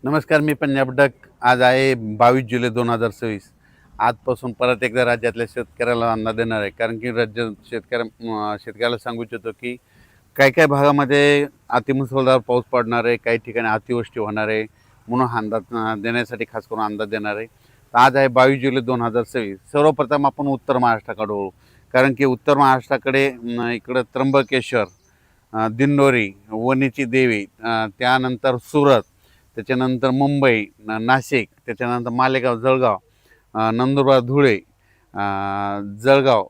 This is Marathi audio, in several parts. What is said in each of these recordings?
नमस्कार, मी पंजाब डक. आज आहे 22 जुलै 2026. आजपासून परत एकदा राज्यातल्या शेतकऱ्याला अन्न देणार आहे. कारण की राज्य शेतकऱ्याला सांगू इच्छितो की काही काही भागामध्ये अतिमुसळधार पाऊस पडणार आहे, काही ठिकाणी अतिवृष्टी होणार आहे. म्हणून हा अंदाज देण्यासाठी खास करून अंदाज देणार आहे. तर आज आहे 22 जुलै 2026. सर्वप्रथम आपण उत्तर महाराष्ट्राकडे वळू. कारण की उत्तर महाराष्ट्राकडे इकडं त्र्यंबकेश्वर, दिंडोरी, वणीची देवी, त्यानंतर सुरत, त्याच्यानंतर मुंबई, नाशिक, त्याच्यानंतर मालेगाव, जळगाव, नंदुरबार, धुळे, जळगाव,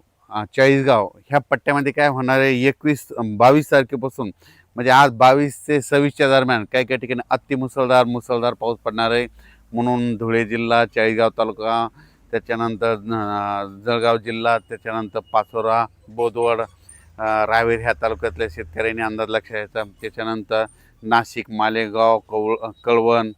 चाळीसगाव ह्या पट्ट्यामध्ये काय होणार आहे 22 तारखेपासून, म्हणजे आज 22 ते 26च्या दरम्यान काही काही ठिकाणी मुसळधार पाऊस पडणार आहे. म्हणून धुळे जिल्हा, चाळीसगाव तालुका, त्याच्यानंतर जळगाव जिल्हा, त्याच्यानंतर पाचोरा, बोदवड, रावेर ह्या तालुक्यातल्या शेतकऱ्यांनी अंदाज लक्षात घ्यायचा. त्याच्यानंतर नाशिक, मालेगाव, कळवण,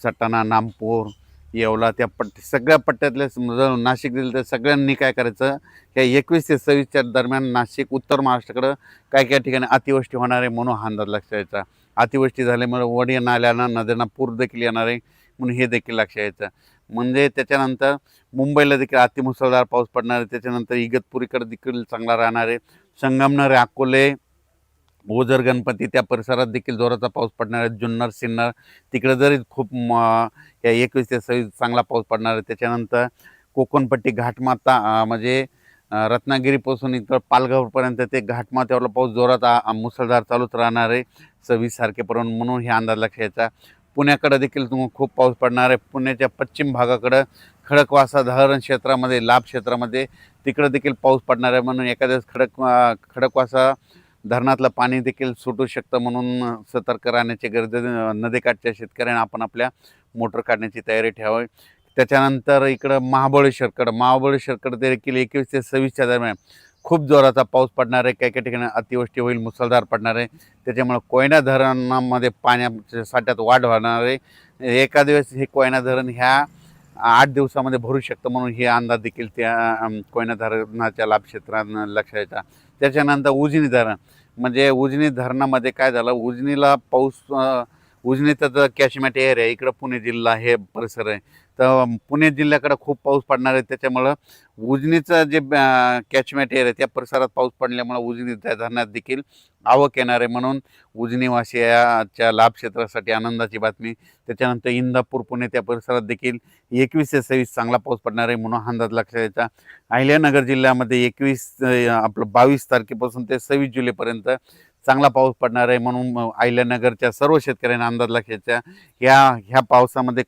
सटाणा, नामपूर, येवला त्या सगळ्या पट्ट्यातल्या जर नाशिक दिलं तर सगळ्यांनी काय करायचं, या 21 ते 26च्या दरम्यान नाशिक, उत्तर महाराष्ट्राकडं काही काही ठिकाणी अतिवृष्टी होणार आहे. म्हणून हा अंदाज लक्षात घ्यायचा. अतिवृष्टी झाल्यामुळे वडी नाल्यांना, नद्यांना पूर देखील येणार आहे. म्हणून हे देखील लक्षात घ्यायचं. म्हणजे त्याच्यानंतर मुंबईला देखील अतिमुसळधार पाऊस पडणार आहे. त्याच्यानंतर इगतपुरीकडे देखील चांगला राहणार आहे. संगमनेर, अकोले, ओझर, गणपती त्या परिसरात देखील जोराचा पाऊस पडणार आहे. जुन्नर, सिन्नर तिकडे जरी खूप या 21 ते 26 चांगला पाऊस पडणार आहे. त्याच्यानंतर कोकणपट्टी, घाटमाता, म्हणजे रत्नागिरीपासून इथं पालघरपर्यंत ते घाटमाथ्यावरला पाऊस जोरात मुसळधार चालूच राहणार आहे 26 तारखेपर्यंत. म्हणून हे अंदाज लक्षात घ्यायचा. पुण्याकडे देखील खूप पाऊस पडणार आहे. पुण्याच्या पश्चिम भागाकडं खडकवासला धरण क्षेत्रामध्ये, लाभ क्षेत्रामध्ये तिकडं देखील पाऊस पडणार आहे. म्हणून एखाद्या खडकवासला धरणातलं पाणी देखील सुटू शकतं. म्हणून सतर्क राहण्याची गरज आहे. नदीकाठच्या शेतकऱ्यांना आपण आपल्या मोटर काढण्याची तयारी ठेवावी. त्याच्यानंतर इकडं महाबळेश्वरकडं देखील 21 ते 26च्या दरम्यान खूप जोराचा पाऊस पडणार आहे. काही काही ठिकाणी अतिवृष्टी होईल, मुसळधार पडणार आहे. त्याच्यामुळे कोयना धरणामध्ये पाण्याच्या साठ्यात वाढ होणार आहे. एका दिवस हे कोयना धरण ह्या 8 दिवसामध्ये भरू शकतं. म्हणून हे अंदाज देखील त्या कोयना धरणाच्या लाभक्षेत्रात लक्षात घ्यायचा. त्याच्यानंतर उजनी धरण, म्हणजे उजनी धरणामध्ये काय झालं, उजनीला पाऊस, उजनीचं तर कॅचमेंट एरिया इकडं पुणे जिल्हा हे परिसर आहे. तर पुणे जिल्ह्याकडं खूप पाऊस पडणार आहे. त्याच्यामुळं उजनीचं जे कॅचमेंट एरिया त्या परिसरात पाऊस पडल्यामुळं उजनी त्या धरणात देखील आवक येणार आहे. म्हणून उजनीवासियाच्या लाभक्षेत्रासाठी आनंदाची बातमी. त्याच्यानंतर इंदापूर, पुणे त्या परिसरात देखील 21 ते 26 चांगला पाऊस पडणार आहे. म्हणून अंदाज लक्षात घ्यायचा. अहिल्यानगर जिल्ह्यामध्ये 22 तारखेपासून ते 26 जुलैपर्यंत चांगला पाऊस पडणार आहे. म्हणून अहिल्यानगरच्या सर्व शेतकऱ्यांना अंदाज लक्षात ह्या पावसामध्ये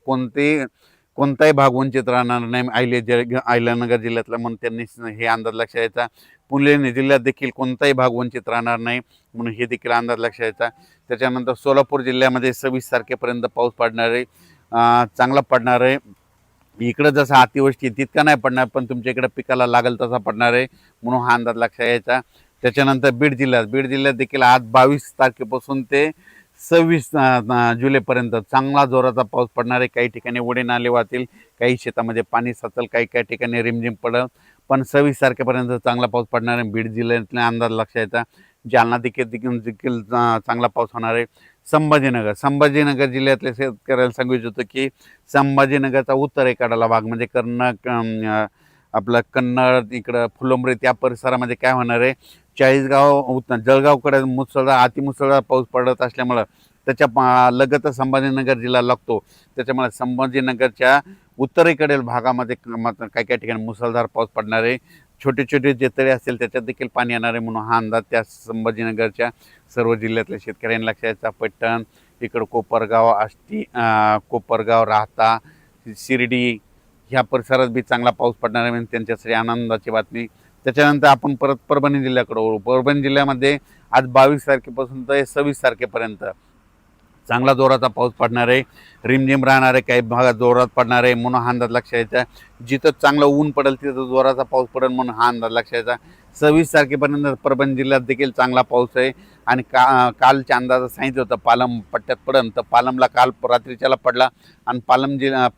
कोणताही भाग वंचित राहणार नाही अहिल्यानगर जिल्ह्यातला. म्हणून त्यांनी हे अंदाज लक्षात घ्यायचा. पुणे जिल्ह्यात देखील कोणताही भाग वंचित राहणार नाही. म्हणून हे देखील अंदाज लक्षात घ्यायचा. त्याच्यानंतर सोलापूर जिल्ह्यामध्ये 26 तारखेपर्यंत पाऊस पडणार आहे, चांगला पडणार आहे. इकडं जसं अतिवृष्टी तितका नाही पडणार, पण तुमच्या इकडं पिकाला लागेल तसा पडणार आहे. म्हणून हा अंदाज लक्षात घ्यायचा. त्याच्यानंतर बीड जिल्ह्यात देखील आज 22 तारखेपासून ते 26 जुलैपर्यंत चांगला जोराचा पाऊस पडणार आहे. काही ठिकाणी ओढे नाले वाहतील, काही शेतामध्ये पाणी साचल, काही काही ठिकाणी रिमझिम पडेल. पण 26 तारखेपर्यंत चांगला पाऊस पडणार आहे. बीड जिल्ह्यातला अंदाज लक्षात घ्यायचा. जालना देखील चांगला पाऊस होणार आहे. संभाजीनगर जिल्ह्यातल्या शेतकऱ्याला सांगू इच्छितो की संभाजीनगरचा उत्तरेकडला भाग, म्हणजे आपलं कन्नड, इकडं फुलंब्री त्या परिसरामध्ये काय होणार आहे, जळगावकडे अतिमुसळधार पाऊस पडत असल्यामुळं त्याच्या लगतच संभाजीनगर जिल्हा लागतो. त्याच्यामुळे संभाजीनगरच्या उत्तरेकडील भागामध्ये काही काही ठिकाणी मुसळधार पाऊस पडणार आहे. छोटे छोटे जे तळे असतील त्याच्यात देखील पाणी येणार आहे. म्हणून हा अंदाज त्या संभाजीनगरच्या सर्व जिल्ह्यातल्या शेतकऱ्यांनी लक्षात घ्यायचा. पैठण, इकडं कोपरगाव, आष्टी, कोपरगाव, राहता, शिर्डी ह्या परिसरात बी चांगला पाऊस पडणार आहे. म्हणजे त्यांच्यासाठी आनंदाची बातमी. त्याच्यानंतर आपण परत परभणी जिल्ह्याकडे वळू. परभणी जिल्ह्यामध्ये आज 22 तारखेपासून तर 26 तारखेपर्यंत चांगला जोराचा पाऊस पडणार आहे. रिमझिम राहणार आहे, काही भागात जोरात पडणार आहे. म्हणून हा अंदाज लक्षात घ्यायचा. जिथं चांगलं ऊन पडेल तिथं जोराचा पाऊस पडेल. म्हणून हा अंदाज लक्षात घ्यायचा. 26 तारखेपर्यंत परभणी जिल्ह्यात देखील चांगला पाऊस आहे. आणि कालच्या अंदाजात सांगितलं होतं पालम पट्ट्यात पडेल, तर पालमला काल रात्रीच्याला पडला. आणि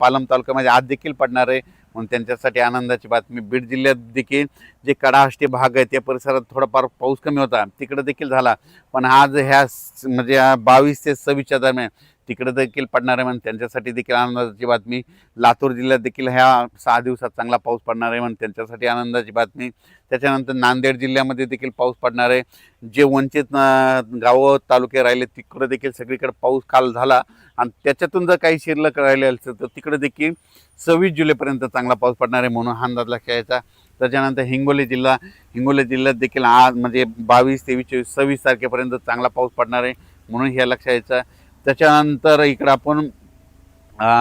पालम तालुक्यामध्ये आज देखील पडणार आहे. म्हणून त्यांच्यासाठी आनंदाची बातमी. बीड जिल्ह्यात देखील जे कडाष्टी भाग आहे त्या परिसरात थोडाफार पाऊस कमी होता, तिकडे देखील झाला. पण आज म्हणजे 22 ते 26च्या दरम्यान तिकडे देखील पडणार आहे म्हणून त्यांच्यासाठी देखील आनंदाची बातमी. लातूर जिल्ह्यात देखील ह्या 6 दिवसात चांगला पाऊस पडणार आहे म्हणून त्यांच्यासाठी आनंदाची बातमी. त्याच्यानंतर नांदेड जिल्ह्यामध्ये देखील पाऊस पडणार आहे. जे वंचित गावं तालुके राहिले तिकडे देखील सगळीकडे पाऊस काल झाला आणि त्याच्यातून जर काही शिल्लक राहिले असेल तर तिकडे देखील 26 जुलैपर्यंत चांगला पाऊस पडणार आहे म्हणून हा अंदाज लक्षात घ्यायचा. त्याच्यानंतर हिंगोली जिल्ह्यात देखील आज म्हणजे 22, 23, 24, 26 तारखेपर्यंत चांगला पाऊस पडणार आहे म्हणून हे लक्षात घ्यायचं. त्याच्यानंतर इकडं आपण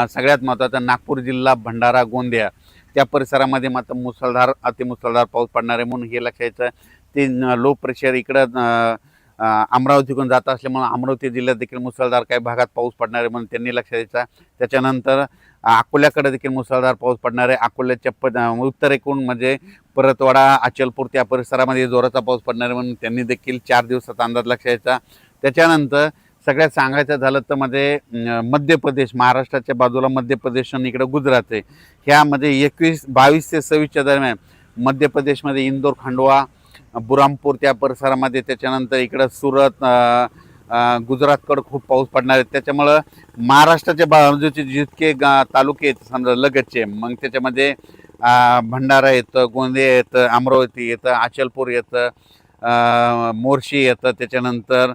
सगळ्यात महत्त्वाचा नागपूर जिल्हा, भंडारा, गोंदिया त्या परिसरामध्ये मात्र मुसळधार अतिमुसळधार पाऊस पडणार आहे म्हणून हे लक्षात घ्यायचं. ते लो प्रेशर इकडं अमरावतीकडून जात असल्यामुळे अमरावती जिल्ह्यात देखील मुसळधार काही भागात पाऊस पडणार आहे म्हणून त्यांनी लक्षात द्यायचा. त्याच्यानंतर अकोल्याकडे देखील मुसळधार पाऊस पडणार आहे. अकोल्याच्या उत्तरेकडून म्हणजे परतवाडा, अचलपूर त्या परिसरामध्ये जोराचा पाऊस पडणार आहे म्हणून त्यांनी देखील 4 दिवसाचा अंदाज लक्षात द्यायचा. त्याच्यानंतर सगळ्यात सांगायचं झालं तर म्हणजे मध्य प्रदेश, महाराष्ट्राच्या बाजूला मध्य प्रदेश आणि इकडं गुजरात आहे. ह्यामध्ये 22 ते 26च्या दरम्यान मध्य प्रदेशमध्ये इंदोर, खंडवा, बुरामपूर त्या परिसरामध्ये, त्याच्यानंतर इकडं सुरत, गुजरातकडं खूप पाऊस पडणार आहे. त्याच्यामुळं महाराष्ट्राच्या बाजूचे जितके तालुके आहेत समजा लगतचे, मग त्याच्यामध्ये भंडारा येतं, गोंदिया येतं, अमरावती येतं, अचलपूर येतं, मोर्शी येतं, त्याच्यानंतर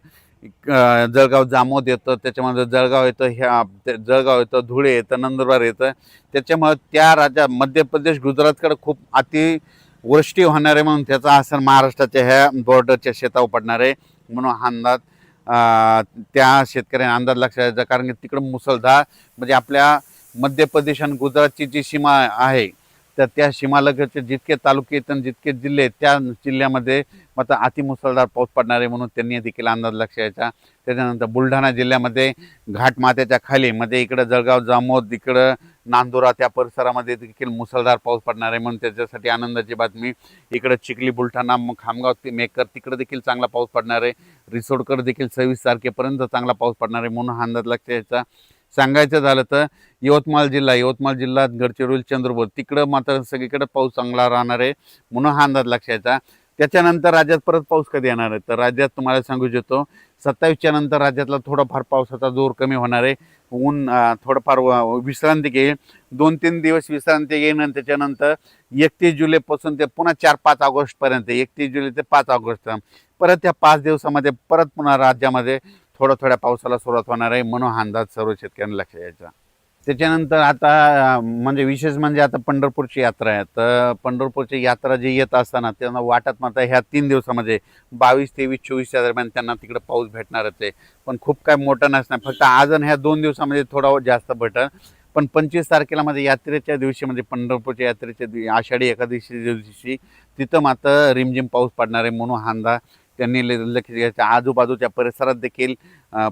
जळगाव जामोद येतं, त्याच्यामध्ये जळगाव येतं, जळगाव येतं, धुळे येतं, नंदुरबार येतं. त्याच्यामुळे त्या राज्यात मध्य प्रदेश, गुजरातकडे खूप अतिवृष्टी होणार आहे म्हणून त्याचा असर महाराष्ट्राच्या ह्या बॉर्डरच्या शेतावर पडणार आहे म्हणून हा अंदाज त्या शेतकऱ्यांना अंदाज लक्षात द्यायचा. कारण की तिकडं मुसळधार म्हणजे आपल्या मध्य प्रदेश आणि गुजरातची जी सीमा आहे तर त्या सीमालगतचे जितके तालुके आहेत आणि जितके जिल्हे आहेत त्या जिल्ह्यामध्ये मात्र अतिमुसळधार पाऊस पडणार आहे म्हणून त्यांनी देखील अंदाज लक्षात द्यायचा. त्याच्यानंतर बुलढाणा जिल्ह्यामध्ये घाटमाथ्याच्या खाली म्हणजे इकडं जळगाव, जामोद, इकडं नांदुरा त्या परिसरामध्ये देखील मुसळधार पाऊस पडणार आहे म्हणून त्याच्यासाठी आनंदाची बातमी. इकडं चिखली, बुलढाणा, खामगाव, मेकर तिकडं देखील चांगला पाऊस पडणार आहे. रिसोडकडे देखील 26 तारखेपर्यंत चांगला पाऊस पडणार आहे म्हणून हा अंदाज लक्षात द्यायचा. सांगायचं झालं तर यवतमाळ जिल्हा, गडचिरोली, चंद्रपूर तिकडं मात्र सगळीकडे पाऊस चांगला राहणार आहे म्हणून हा अंदाज लक्षात घ्यायचा. त्याच्यानंतर राज्यात परत पाऊस कधी येणार आहे तर राज्यात तुम्हाला सांगू इच्छितो 27च्या नंतर राज्यातला थोडाफार पावसाचा जोर कमी होणार आहे. ऊन थोडंफार विश्रांती घेईल, 2-3 दिवस विश्रांती घेईन आणि त्याच्यानंतर 31 जुलैपासून ते पुन्हा 4-5 ऑगस्टपर्यंत, 31 जुलै ते 5 ऑगस्ट परत त्या 5 दिवसामध्ये परत पुन्हा राज्यामध्ये थोड्या पावसाला सुरुवात होणार आहे म्हणून हा अंदाज सर्व शेतकऱ्यांना लक्षात यायचा. त्याच्यानंतर आता म्हणजे विशेष म्हणजे आता पंढरपूरची यात्रा आहे. तर पंढरपूरची यात्रा जी येत असताना त्यांना वाटत मात्र ह्या 3 दिवसामध्ये 22, 23, 24च्या दरम्यान त्यांना तिकडे पाऊस भेटणारच आहे. पण खूप काय मोठं नसणार, फक्त आज आणि ह्या 2 दिवसामध्ये थोडा जास्त भेटेल. पण 25 तारखेला मध्ये यात्रेच्या दिवशी म्हणजे पंढरपूरच्या यात्रेच्या आषाढी एकादशी दिवशी तिथं मात्र रिमझिम पाऊस पडणार आहे म्हणून हा अंदाज त्यांनी लक्ष द्यायचा. आजूबाजूच्या परिसरात देखील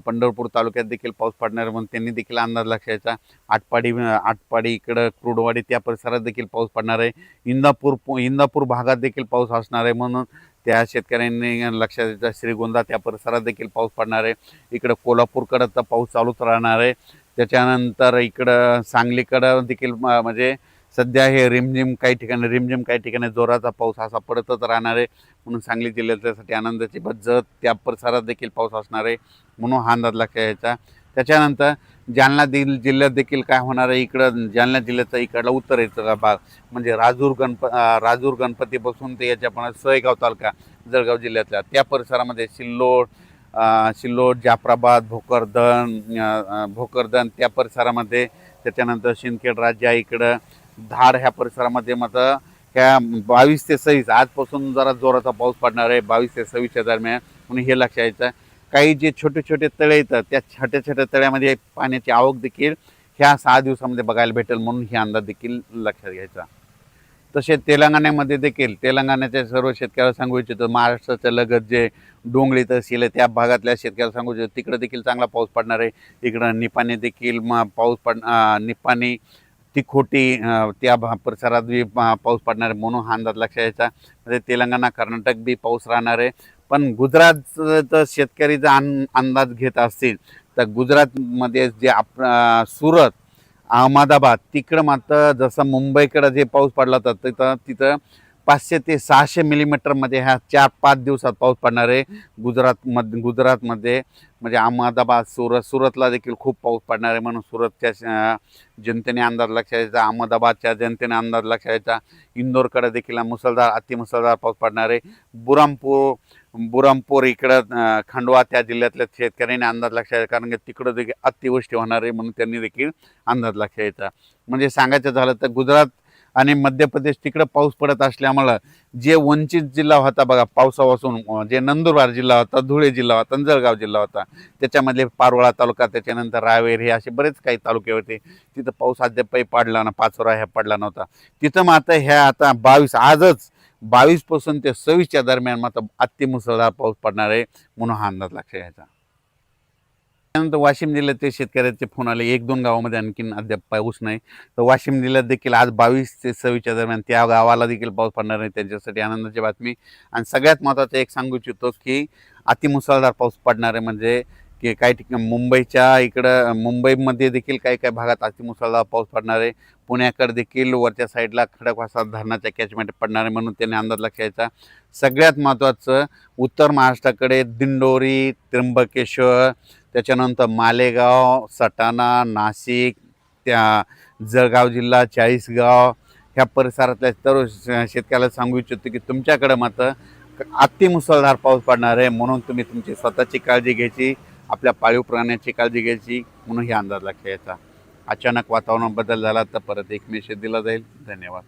पंढरपूर तालुक्यात देखील पाऊस पडणार म्हणून त्यांनी देखील अंदाज लक्षायचा. आटपाडी इकडं क्रूडवाडी त्या परिसरात देखील पाऊस पडणार आहे. इंदापूर भागात देखील पाऊस असणार आहे म्हणून त्या शेतकऱ्यांनी लक्षात द्यायचा. श्रीगोंदा त्या परिसरात देखील पाऊस पडणार आहे. इकडं कोल्हापूरकडं तर पाऊस चालूच राहणार आहे. त्याच्यानंतर इकडं सांगलीकडं देखील म्हणजे सध्या हे रिमझिम काही ठिकाणी जोराचा पाऊस असा पडतच राहणार आहे म्हणून सांगली जिल्ह्यासाठी आनंदाची जत त्या परिसरात देखील पाऊस असणार आहे म्हणून हा अंदाज लक्षात यायचा. त्याच्यानंतर जालना जिल्ह्यात देखील काय होणार आहे, इकडं जालना जिल्ह्याचा इकडला उत्तरेचा भाग म्हणजे राजूर गणपतीपासून ते याच्यापर्यंत सोयगाव तालुका जळगाव जिल्ह्यातल्या त्या परिसरामध्ये सिल्लोड, जाफराबाद, भोकरदन त्या परिसरामध्ये, त्याच्यानंतर सिंदखेड राज्य इकडं धाड ह्या परिसरामध्ये मात्र ह्या 22 ते 26 आजपासून जरा जोराचा पाऊस पडणार आहे 22 ते 26च्या दरम्यान म्हणून हे लक्षात यायचं. काही जे छोटे छोटे येतात त्या छोट्या तळ्यामध्ये पाण्याची आवक देखील ह्या 6 दिवसामध्ये बघायला भेटेल म्हणून हे अंदाज देखील लक्षात घ्यायचा. तसे तेलंगणामध्ये देखील तेलंगणाच्या सर्व शेतकऱ्याला सांगू इच्छितो, महाराष्ट्राच्या लगत जे डोंगरी तहसील आहे त्या भागातल्या शेतकऱ्याला सांगू इच्छितो तिकडे देखील चांगला पाऊस पडणार आहे. इकडं निपाणी देखील निपाणी तिखोटी त्या परिसरात बी पाऊस पडणार आहे म्हणून हा अंदाज लक्षात यायचा. म्हणजे तेलंगणा, कर्नाटक बी पाऊस राहणार आहे. पण गुजरातचा शेतकरी जर अंदाज घेत असतील तर गुजरातमध्ये जे सुरत, अहमदाबाद तिकडं मात्र जसं मुंबईकडं जे पाऊस पडला तर तिथं 500 ते 600 मिलीमीटरमध्ये ह्या 4-5 दिवसात पाऊस पडणार आहे. गुजरातमध्ये म्हणजे अहमदाबाद, सुरतला देखील खूप पाऊस पडणार आहे. म्हणून सुरतच्या जनतेने अंदाज लक्षात घ्यायचा, अहमदाबादच्या जनतेने अंदाज लक्षात घ्यायचा. इंदोरकडे देखील मुसळधार अतिमुसळधार पाऊस पडणार आहे. बुरामपूर इकडं खंडवा त्या जिल्ह्यातल्या शेतकऱ्यांनी अंदाज लक्षात घ्यायचा, कारण की तिकडं देखील अतिवृष्टी होणार आहे म्हणून त्यांनी देखील अंदाज लक्षात घ्यायचा. म्हणजे सांगायचं झालं तर गुजरात आणि मध्य प्रदेश तिकडं पाऊस पडत असल्यामुळं जे वंचित जिल्हा होता बघा पावसापासून, जे नंदुरबार जिल्हा होता, धुळे जिल्हा होता, जळगाव जिल्हा होता, त्याच्यामधले पारोळा तालुका, त्याच्यानंतर रावेर, हे असे बरेच काही तालुके होते तिथं पाऊस अद्यापही पडला ना, पाचोरा ह्या पडला नव्हता. तिथं मात्र ह्या आता 22 आजच 22 पासून ते 26च्या दरम्यान मात्र अतिमुसळधार पाऊस पडणार आहे म्हणून हा अंदाज लक्षात घ्यायचा. त्यानंतर वाशिम जिल्ह्यातील शेतकऱ्याचे फोन आले, 1-2 गावामध्ये आणखीन अद्याप पाऊस नाही. तर वाशिम जिल्ह्यात देखील आज 22 ते 26च्या दरम्यान त्या गावाला देखील पाऊस पडणार नाही, त्यांच्यासाठी आनंदाची बातमी. आणि सगळ्यात महत्त्वाचं एक सांगू इच्छितो की अतिमुसळधार पाऊस पडणार आहे, म्हणजे की काही ठिकाणी मुंबईच्या इकडं मुंबईमध्ये देखील काही काही भागात अतिमुसळधार पाऊस पडणार आहे. पुण्याकडे देखील वरच्या साईडला खडकवासला धरणाच्या कॅचमेंट पडणार आहे म्हणून त्यांनी अंदाज लक्षात घ्यायचा. सगळ्यात महत्त्वाचं उत्तर महाराष्ट्राकडे दिंडोरी, त्र्यंबकेश्वर, त्याच्यानंतर मालेगाव, सटाणा, नाशिक, त्या जळगाव जिल्हा, चाळीसगाव ह्या परिसरातल्या सर्व शेतकऱ्याला सांगू इच्छितो की तुमच्याकडे मात्र अतिमुसळधार पाऊस पडणार आहे, म्हणून तुम्ही तुमची स्वतःची काळजी घ्यायची, आपल्या पाळीव प्राण्याची काळजी घ्यायची, म्हणून ही अंदाज लक्षात घ्यायचा. अचानक वातावरणात बदल झाला तर परत एक मेसेज दिला जाईल. धन्यवाद.